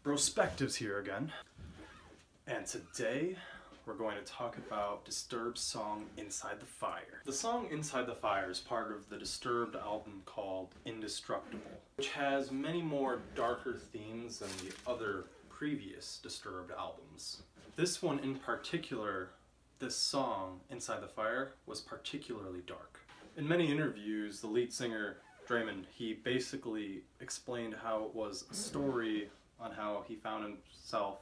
Brospectives here again, and today we're going to talk about Disturbed's song Inside the Fire. The song Inside the Fire is part of the Disturbed album called Indestructible, which has many more darker themes than the other previous Disturbed albums. This one in particular, this song Inside the Fire, was particularly dark. In many interviews, the lead singer, Draymond, he basically explained how it was a story on how he found himself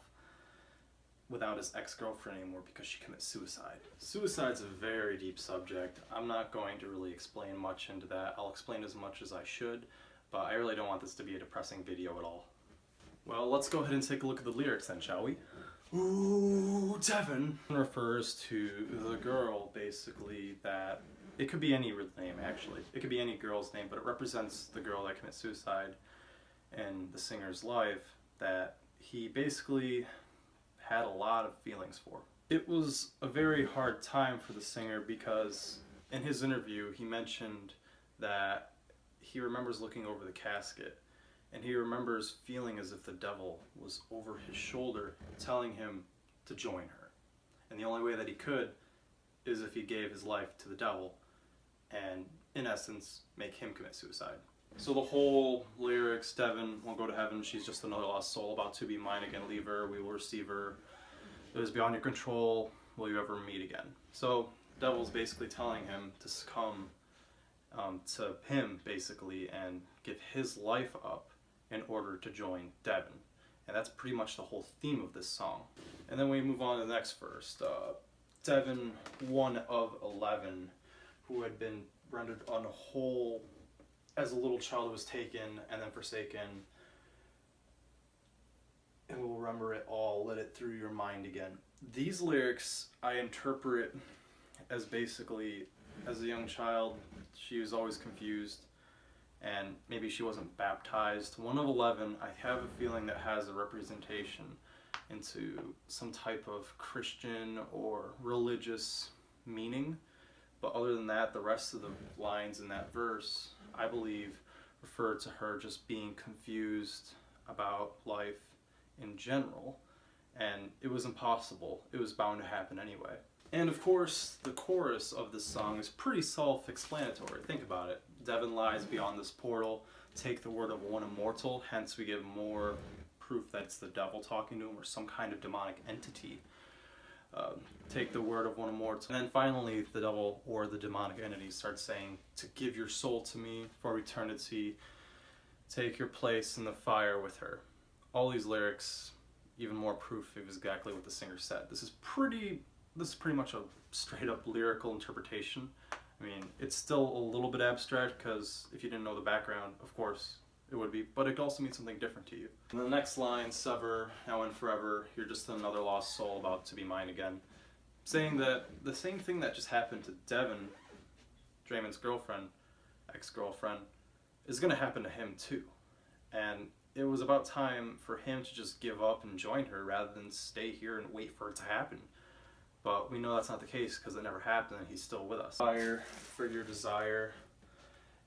without his ex-girlfriend anymore because she commits suicide. Suicide's a very deep subject. I'm not going to really explain much into that. I'll explain as much as I should, but I really don't want this to be a depressing video at all. Well, let's go ahead and take a look at the lyrics then, shall we? Ooh, Devin refers to the girl, basically, that it could be any name, actually. It could be any girl's name, but it represents the girl that commits suicide in the singer's life that he basically had a lot of feelings for. It was a very hard time for the singer because in his interview he mentioned that he remembers looking over the casket and he remembers feeling as if the devil was over his shoulder telling him to join her. And the only way that he could is if he gave his life to the devil and, in essence, make him commit suicide. So the whole lyrics, Devin won't go to heaven, she's just another lost soul, about to be mine again, leave her, we will receive her. It is beyond your control, will you ever meet again? So the devil's basically telling him to succumb to him, basically, and give his life up in order to join Devin. And that's pretty much the whole theme of this song. And then we move on to the next verse. Devin, one of 11, who had been rendered on a whole as a little child, was taken and then forsaken, and will remember it all, let it through your mind again. These lyrics I interpret as basically, as a young child, she was always confused and maybe she wasn't baptized. One of 11, I have a feeling that has a representation into some type of Christian or religious meaning, but other than that, the rest of the lines in that verse, I believe, refer to her just being confused about life in general, and it was impossible. It was bound to happen anyway. And of course, the chorus of this song is pretty self-explanatory. Think about it. Devin lies beyond this portal, take the word of one immortal, hence we get more proof that it's the devil talking to him or some kind of demonic entity. Take the word of one immortal. And then finally, the devil or the demonic entity starts saying, to give your soul to me for eternity, take your place in the fire with her. All these lyrics, even more proof of exactly what the singer said. This is pretty much a straight up lyrical interpretation. I mean, it's still a little bit abstract because if you didn't know the background, of course, it would be, but it also means something different to you. And the next line, sever, now and forever, you're just another lost soul about to be mine again. Saying that the same thing that just happened to Devin, Draymond's girlfriend, ex-girlfriend, is going to happen to him too. And it was about time for him to just give up and join her rather than stay here and wait for it to happen. But we know that's not the case because it never happened and he's still with us. Fire for your desire,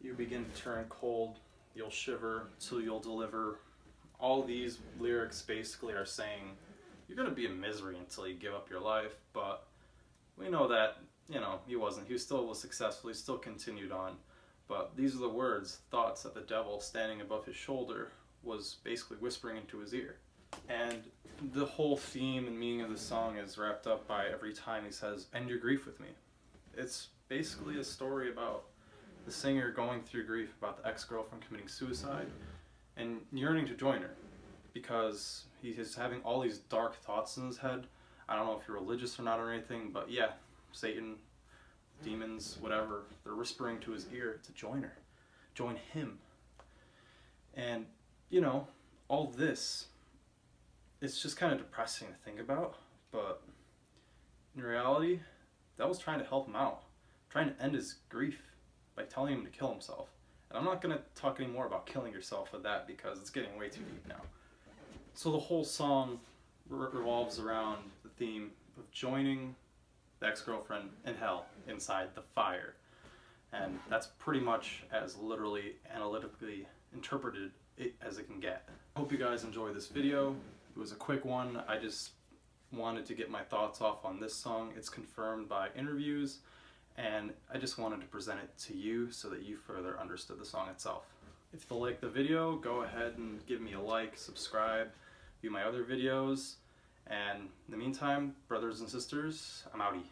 you begin to turn cold. You'll shiver till you'll deliver. All these lyrics basically are saying you're going to be in misery until you give up your life, but we know that, he wasn't. He still was successful. He still continued on. But these are the words, thoughts that the devil standing above his shoulder was basically whispering into his ear. And the whole theme and meaning of the song is wrapped up by every time he says, end your grief with me. It's basically a story about the singer going through grief about the ex-girlfriend committing suicide and yearning to join her because he is having all these dark thoughts in his head. I don't know if you're religious or not or anything, but yeah, Satan, demons, whatever, they're whispering to his ear to join her, join him. And, all this, it's just kind of depressing to think about, but in reality, that was trying to help him out, trying to end his grief by telling him to kill himself. And I'm not going to talk anymore about killing yourself with that because it's getting way too deep now. So the whole song revolves around the theme of joining the ex-girlfriend in hell inside the fire. And that's pretty much as literally analytically interpreted as it can get. Hope you guys enjoy this video. It was a quick one. I just wanted to get my thoughts off on this song. It's confirmed by interviews, and I just wanted to present it to you so that you further understood the song itself. If you like the video, go ahead and give me a like, subscribe, view my other videos, and in the meantime, brothers and sisters, I'm outie.